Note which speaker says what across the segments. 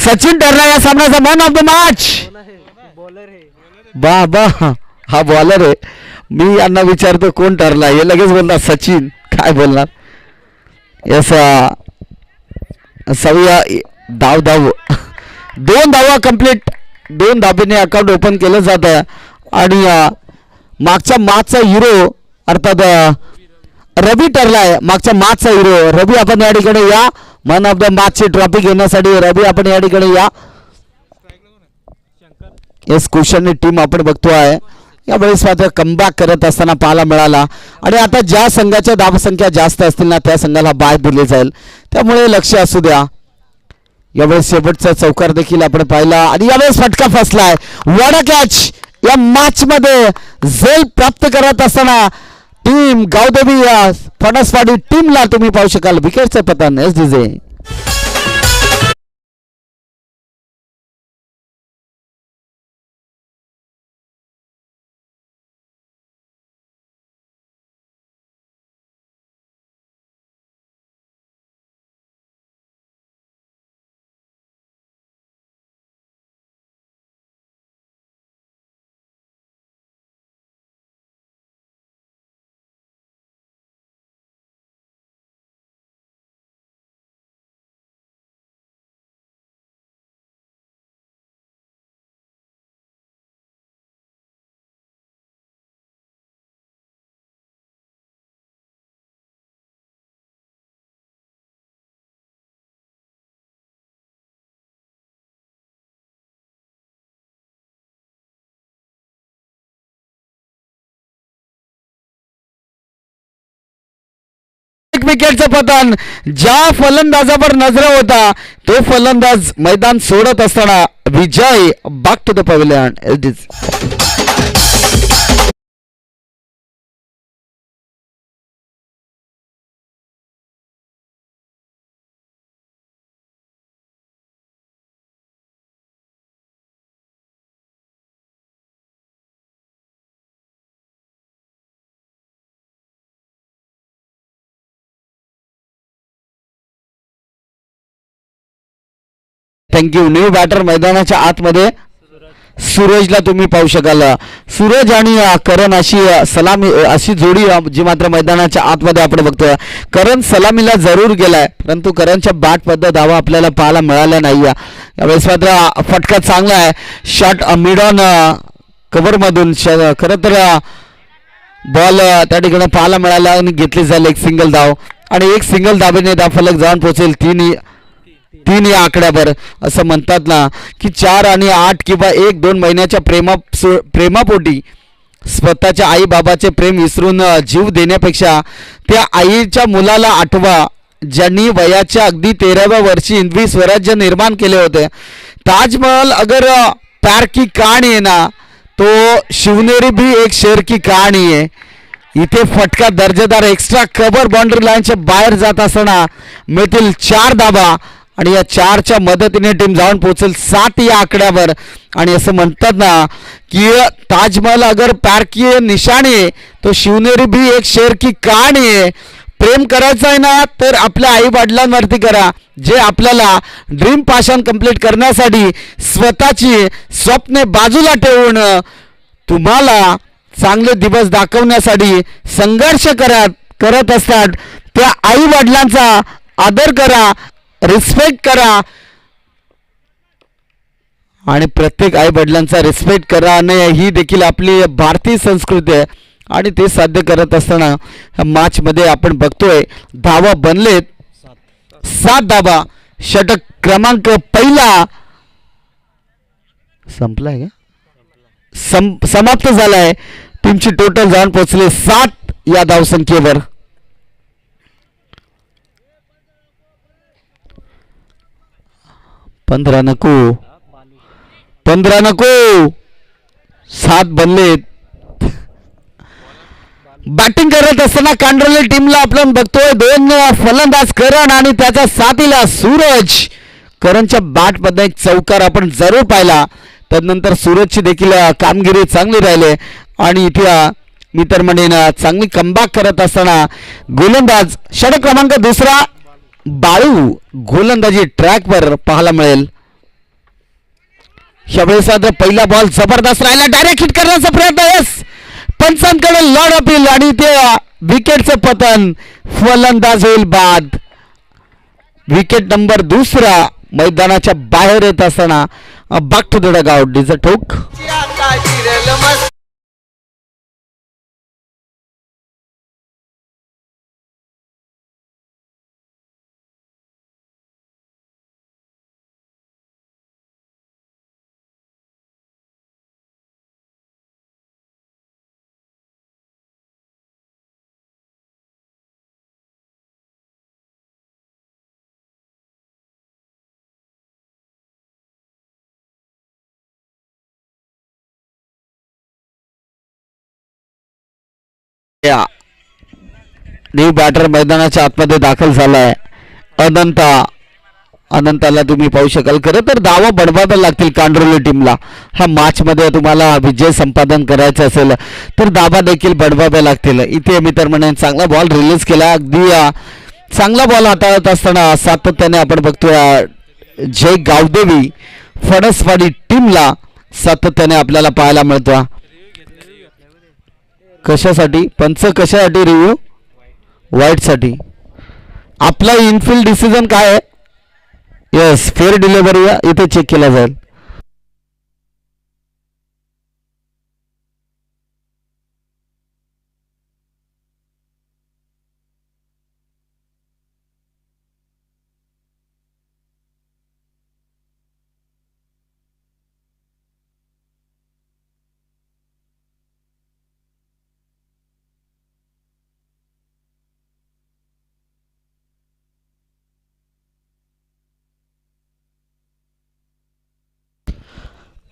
Speaker 1: सचिन ठरला या सामन्याचा मॅन ऑफ द मॅच. बा हा बॉलर आहे. मी यांना विचारतो कोण ठरला, हे लगेच बोलणार सचिन. काय बोलणार. यस 6 धाव 2 धावा कंप्लीट. 2 धाबेने अकाउंट ओपन केलं जातं. आणि मागच्या मॅचचा हिरो अर्थात रवी ठरलाय. मागच्या मॅचचा हिरो रवी, आपण या ठिकाणी या. मॅन ऑफ द मॅचची ट्रॉफी घेण्यासाठी रवी आपण या ठिकाणी या. येस कुशनने टीम आपण बघतोय यावेळेस मात्र कमबॅक करत असताना पाहायला मिळाला. आणि आता ज्या संघाच्या धावसंख्या जास्त असतील ना त्या संघाला बाय दिले जाईल, त्यामुळे लक्ष असू द्या. यावेळेस शेवटचा चौकार देखील आपण पाहिला आणि यावेळेस फटका फसलाय. वडा कॅच या मॅच मध्ये झेल प्राप्त करत असताना टीम गावदेवी फणसवाडी टीमला तुम्ही पाहू शकाल विकेटचे पतन. एस डीजे विकेटचं पतन. ज्या फलंदाजावर नजर होता तो फलंदाज मैदान सोडत असताना Vijay back to the pavilion. Thank you. New batter मैदानाच्या आतमध्ये सूरजला तुम्ही पाहू शकाल. सूरज आणि करण अशी सलामी अशी जोडी जी मात्र मैदानाच्या आतमध्ये आपण बघतोय. करण सलामीला जरूर गेलाय परंतु करणच्या बॅट पद्धत धावा आपल्याला पाहायला मिळाल्या नाही. यावेळेस मात्र फटका चांगला आहे. शॉट मिड ऑन कव्हर मधून खरं तर बॉल त्या ठिकाणी पाहायला मिळाला आणि घेतली जाईल एक सिंगल धाव. आणि एक सिंगल धाबेने धावफलक जाऊन पोहोचेल 3 या आकड्यावर. असं म्हणतात ना की 4 आणि 8 किंवा 1-2 महिन्याच्या प्रेमापोटी स्वतःच्या आई बाबाचे प्रेम विसरून जीव देण्यापेक्षा त्या आईच्या मुलाला आठवा ज्यांनी वयाच्या अगदी 13व्या वर्षी हिंदवी स्वराज्य निर्माण केले होते. ताजमहल अगर प्यार की कहाणी है ना तो शिवनेरी भी एक शेर की कहाणी है. इथे फटका दर्जेदार एक्स्ट्रा कव्हर बाउंड्री लाईनच्या बाहेर जात असताना मिळतील 4 धाबा आणि या 4च्या मदतीने टीम जाऊन पोहोचेल 7 या आकड्यावर. आणि असं म्हणतात ना की ताजमहल अगर प्यार की निशाणी है तो शिवनेरी भी एक शेर की कहाणी है. प्रेम करायचं आहे ना तर आपल्या आई वडिलांवरती करा जे आपल्याला ड्रीम पॅशन कंप्लीट करण्यासाठी स्वतःची स्वप्ने बाजूला ठेवून तुम्हाला चांगले दिवस दाखवण्यासाठी संघर्ष करत असतात. त्या आई वडिलांचा आदर करा, रिस्पेक्ट करा आणि प्रत्येक आई वडिलांचा रिस्पेक्ट करणे ही देखील आपली भारतीय संस्कृती आहे. आणि ते साध्य करत असताना या मॅच मध्ये आपण बघतोय धावा बनलेत 7 धावा. षटक क्रमांक पहिला संपलाय का समाप्त झालाय. टीमची टोटल जाऊन पोहोचले 7 या धावसंख्येवर. पंधरा नको 7 बनलेत. बॅटिंग करत असताना कांडोली टीमला आपण बघतोय 2 फलंदाज करण आणि त्याच्या साथीला सूरज. करणच्या बॅट मध्ये एक चौकार आपण जरूर पाहिला. तदनंतर सूरजची देखील कामगिरी चांगली राहिली आणि इथे मित्रमंडळीने चांगली कमबॅक करत असताना गोलंदाज षटक क्रमांक 2 बाळू गोलंदाजी ट्रॅकवर पाहायला मिळेल. यावेळेस आता पहिला बॉल जबरदस्त राहिला, डायरेक्ट हिट करण्याचा प्रयत्न. यस, पंचांकडे लॉर्ड अपील आणि ते विकेटचं पतन, फलंदाज होईल बाद. विकेट नंबर दुसरा मैदानाच्या बाहेर येत असताना बॅक टू द डगआउट. डिझ ठोक. न्यू बॅटर मैदानाच्या आतमध्ये दाखल झालाय. अनंताला तुम्ही पाहू शकाल. खरं तर धावा बनवाव्या लागतील कांडरोली टीमला. हा मॅच मध्ये तुम्हाला विजय संपादन करायचं असेल तर धावा देखील बनवाव्या लागतील. इथे मी तर म्हणेन चांगला बॉल रिलीज केला. अगदी चांगला बॉल हाताळत असताना सातत्याने आपण बघतोय जय गावदेवी फणसवाडी टीमला सातत्याने आपल्याला पाहायला मिळतो. कशासाठी पंच, कशासाठी रिव्ह्यू? वाईट साठी. आपला इनफिल्ड डिसिजन काय आहे? यस, फेअर डिलिव्हरी इथे चेक केला जाईल.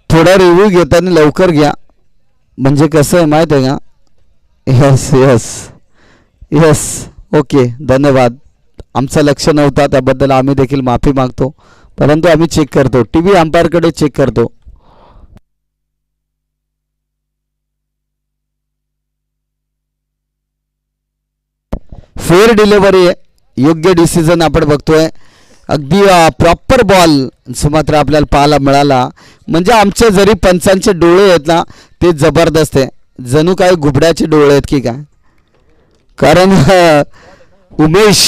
Speaker 1: थोडा रिव्ह्यू घेताना लवकर घ्या, म्हणजे कसं आहे माहिती आहे का? यस यस यस, ओके, धन्यवाद. आमचं लक्ष नव्हता त्याबद्दल आम्ही देखील माफी मागतो, परंतु आम्ही चेक करतो. टीव्ही अंपायरकडे चेक करतो. फेअर डिलिव्हरी, योग्य डिसिजन आपण बघतोय. अगदी प्रॉपर बॉल मात्र आपल्याला पाहायला मिळाला. म्हणजे आमचे जरी पंचांचे डोळे आहेत ना ते जबरदस्त आहे, जणू काय घुबड्याचे डोळे आहेत की काय. कारण उमेश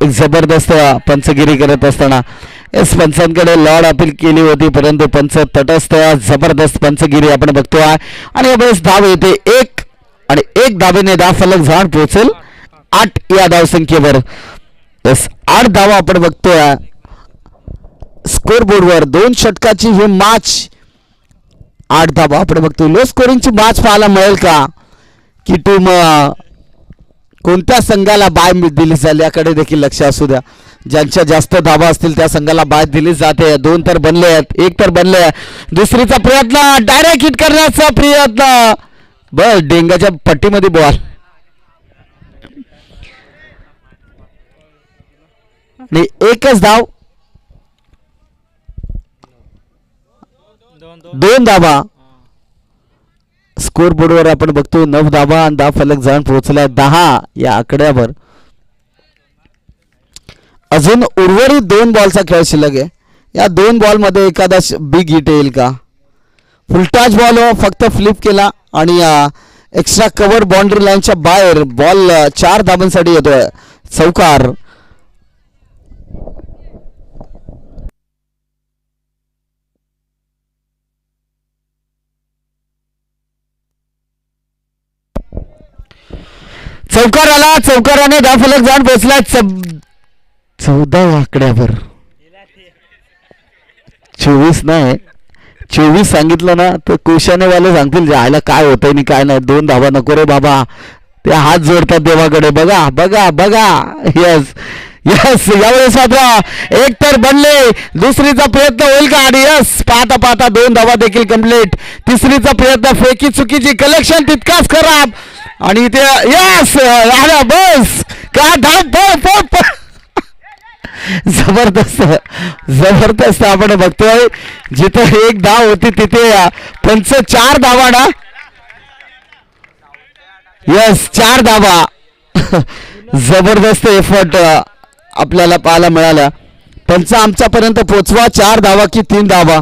Speaker 1: एक जबरदस्त पंचगिरी करत असताना एस पंचांकडे लॉर्ड अपील केली होती, परंतु पंच तटस्थ जबरदस्त पंचगिरी आपण बघतोय. आणि यावेळेस धाव येते एक, आणि एक धावेने धाव फलक झाड पोहोचेल 8 या धावसंख्येवर. यस, 8 धावा आपण बघतोय स्कोर बोर्डवर. 2 षटकाची ही मॅच, 8 धावा आपण बघतोय. लो स्कोरिंगची मॅच पाहायला मिळेल का, की टीम कोणत्या संघाला बाय दिली जाईल याकडे देखील लक्ष असू द्या. ज्यांच्या जास्त धावा असतील त्या संघाला बाय दिली जाते. 2 तर बनले आहेत, 1 तर बनले. दुसरीचा प्रयत्न, डायरेक्ट हिट करण्याचा प्रयत्न, बस डेंगाच्या पट्टीमध्ये बॉल. आणि एकच धाव, 2 धावा. स्कोर बोर्डवर आपण बघतो 9 धावा आणि धाव फलक जाऊन पोहोचला 10 या आकड्यावर. अजून उर्वरित 2 बॉलचा खेळ शिल्लक आहे. या 2 बॉल मध्ये एखादा बिग हिट येईल का? फुलटाच बॉल फक्त फ्लिप केला आणि एक्स्ट्रा कव्हर बाउंड्री लाईनच्या बाहेर बॉल 4 धावांसाठी येतोय. चौकार. चौकार आला, चौकाराने धाव फलक जाऊन पोहोचला 14 आकड्यावर. 24 नाही, 24 सांगितलं ना तर कुशानेवाले सांगतील जायला काय होतंय आणि काय नाही. 2 धावा नको रे बाबा, ते हात जोडतात देवाकडे. बघा बघा बघा. यस यस, यावेळेस मात्र 1 तर बनले. दुसरीचा प्रयत्न होईल का? आणि यस, पाहता पाहता 2 धावा देखील कंप्लीट. तिसरीचा प्रयत्न, फेकी चुकीची, कलेक्शन तितकाच खराब. आणि ते यस आला, बस का धाव. जबरदस्त जबरदस्त आपण बघतोय. जिथे 1 धाव होती तिथे पंच 4 धावा ना. यस, 4 धावा. जबरदस्त एफर्ट आपल्याला पाहायला मिळाला. पंच आमच्यापर्यंत पोचवा 4 धावा की 3 धावा?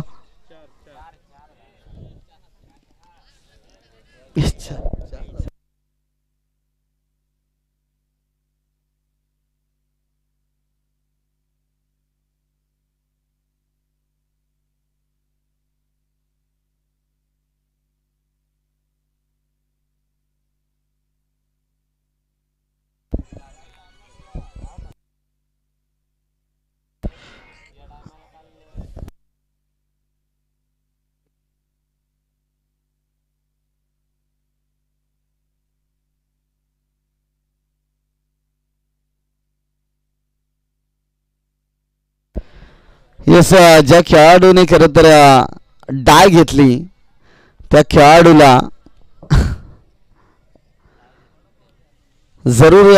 Speaker 1: येस, ज्या खेळाडूने खरं तर डाय घेतली त्या खेळाडूला जरूर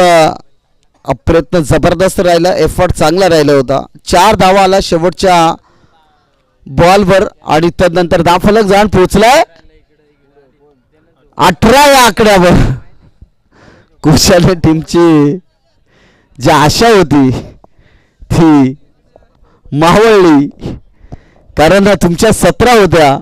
Speaker 1: प्रयत्न जबरदस्त राहिला, एफर्ट चांगला राहिला होता. 4 धावा आला शेवटच्या बॉलवर आणि तदनंतर धावफलक जाऊन पोहोचलाय 18 या आकड्यावर. कुशाल टीमची जी आशा होती ती मावळली, कारण तुमच्या 17 होत्या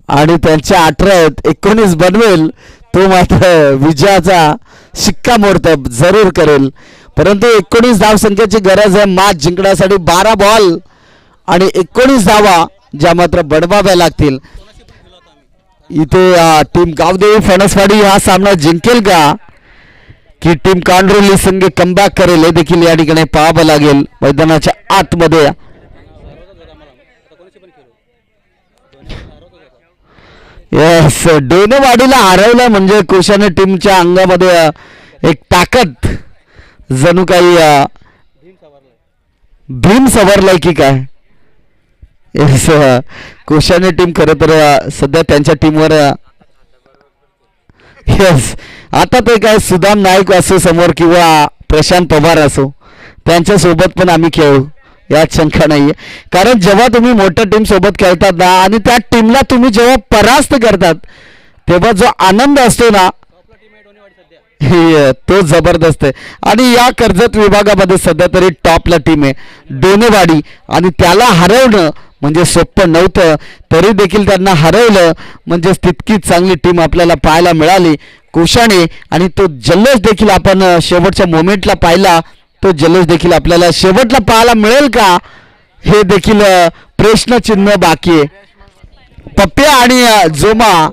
Speaker 1: आणि त्यांच्या 18 आहेत. 19 बनवेल तो मात्र विजयाचा शिक्कामोर्तब जरूर करेल, परंतु 19 धावसंख्येची गरज आहे मॅच जिंकण्यासाठी. 12 बॉल आणि 19 धावा ज्या मात्र बनवाव्या लागतील. इथे टीम गावदेवी फणसवाडी हा सामना जिंकेल का की टीम कांडरोली संघ कमबॅक करेल हे देखील या ठिकाणी पाहावं लागेल. मैदानाच्या आतमध्ये येस, डोनेवाडीला हरवलं म्हणजे कोशाने टीमच्या अंगामध्ये एक ताकद जणू काही भीम सवारलाय की काय. येस, कोशाने टीम खरं तर सध्या त्यांच्या टीमवर येस, आता ते काय सुदाम नाईक असो समोर किंवा प्रशांत पवार असो त्यांच्यासोबत पण आम्ही खेळू यात शंका नाहीये. कारण जेव्हा तुम्ही मोठ्या टीम सोबत खेळतात ना आणि त्या टीमला तुम्ही जेव्हा परास्त करतात तेव्हा जो आनंद असतो ना तो जबरदस्त आहे. आणि या कर्जत विभागामध्ये सध्या तरी टॉपला टीम आहे डोनेवाडी आणि त्याला हरवणं म्हणजे सोपं नव्हतं, तरी देखील त्यांना हरवलं म्हणजे तितकीच चांगली टीम आपल्याला पाहायला मिळाली कोशाने. आणि तो जल्लोष देखील आपण शेवटच्या मोमेंटला पाहिला, तो जल्लोष देखील आपल्याला शेवटला पाहायला मिळेल का हे देखील प्रश्नचिन्ह बाकी आहे. पप्प्या आणि जोमा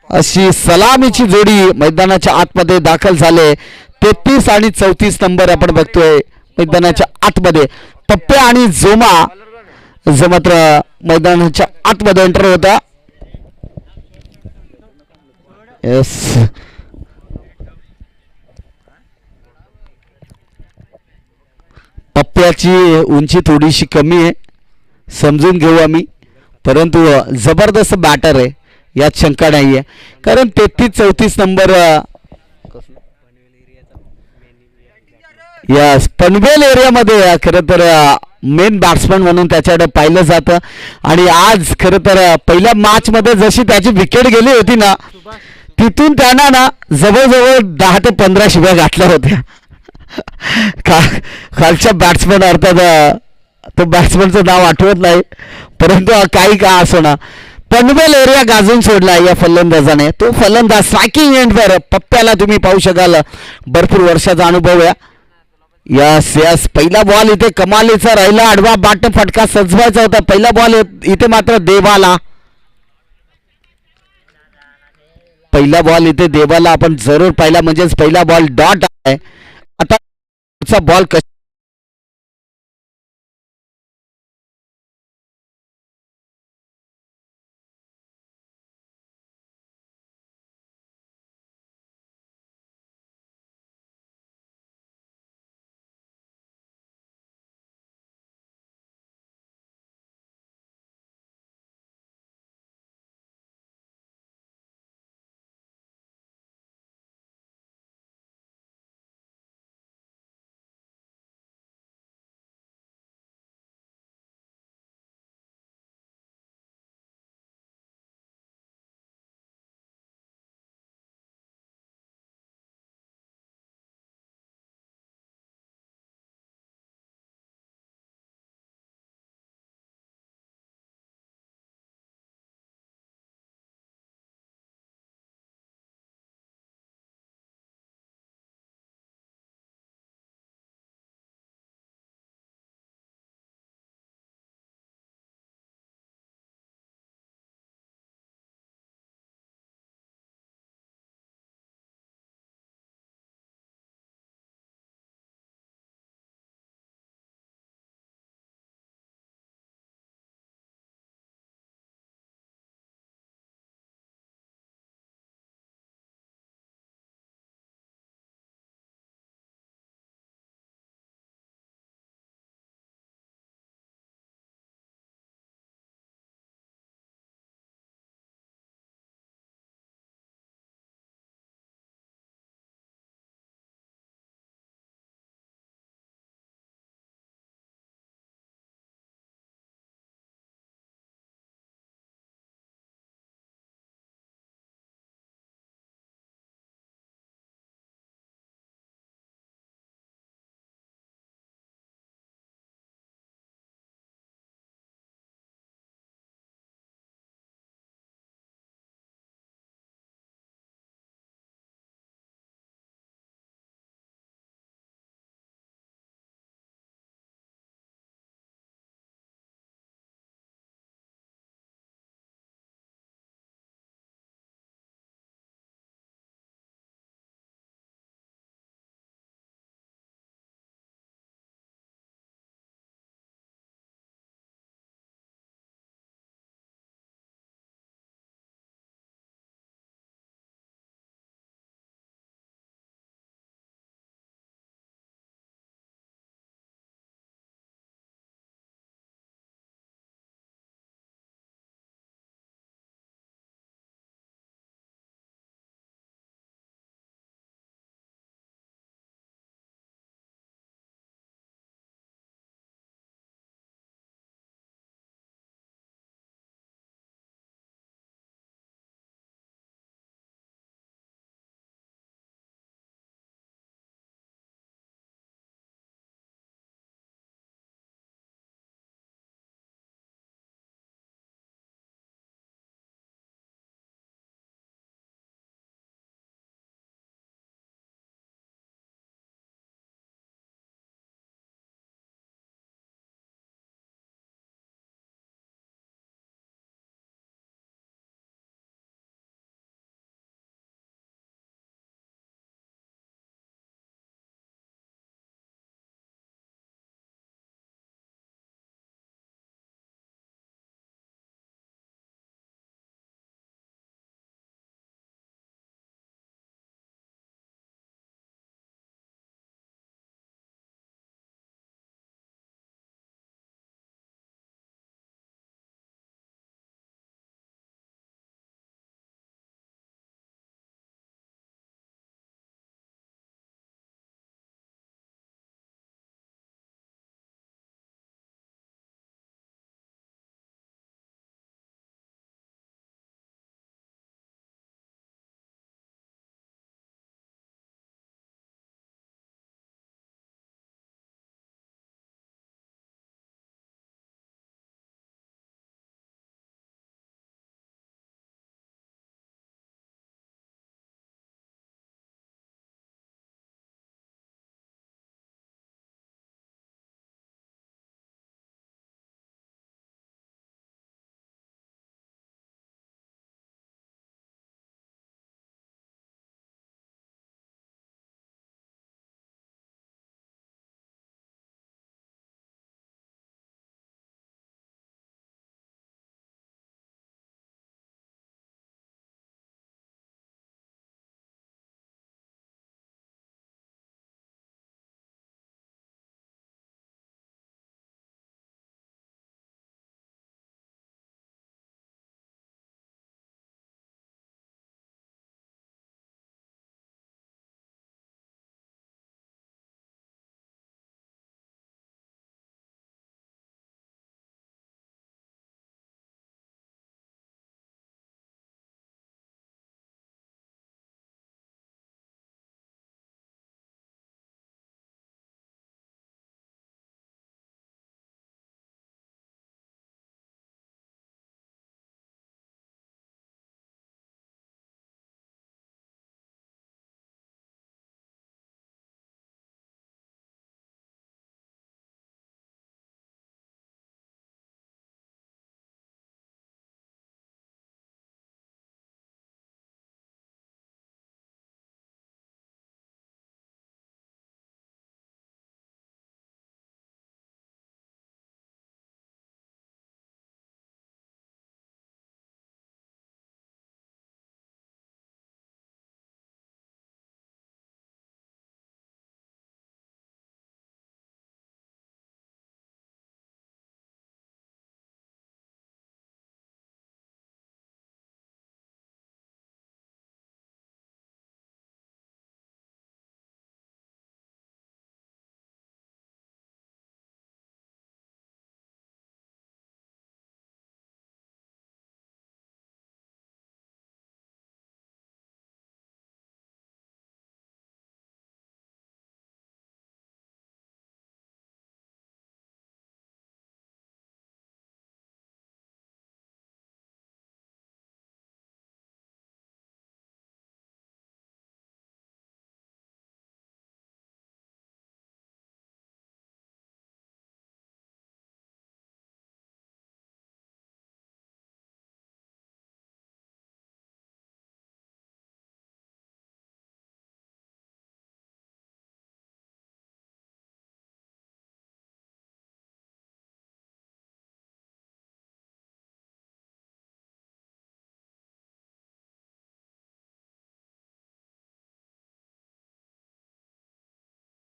Speaker 1: अशी सलामीची जोडी मैदानाच्या आतमध्ये दाखल झाले. 33 आणि 34 नंबर आपण बघतोय मैदानाच्या आतमध्ये. पप्प्या आणि जोमा जो मात्र मैदानाच्या आतमध्ये एंटर होता. येस, पप्प्याची उंची थोडीशी कमी आहे समजून घेऊ आम्ही, परंतु जबरदस्त बॅटर आहे यात शंका नाही आहे. कारण 33-34 नंबर यस पनवेल एरियामध्ये खरं तर मेन बॅट्समन म्हणून त्याच्याकडे पाहिलं जातं. आणि आज खरं तर पहिल्या मॅचमध्ये जशी त्याची विकेट गेली होती ना तिथून त्यांना ना जवळजवळ 10 ते 15 शिव्या घातल्या होत्या. खालच्या बॅट्समन अर्थात तो बॅट्समनचं नाव आठवत नाही, परंतु काही का असो ना पनवेल एरिया गाजून सोडला या फलंदाजाने. तो फलंदाज स्ट्रायकिंग एंडवर पप्प्याला तुम्ही पाहू शकाल, भरपूर वर्षाचा अनुभव आहे. यस यस, पहिला बॉल इथे कमालीचा राहिला, आडवा बाट फटका सजवायचा होता. पहिला बॉल इथे मात्र देवाला, पहिला बॉल इथे देवाला आपण जरूर पाहिला, म्हणजेच पहिला बॉल डॉट आहे. आता बॉल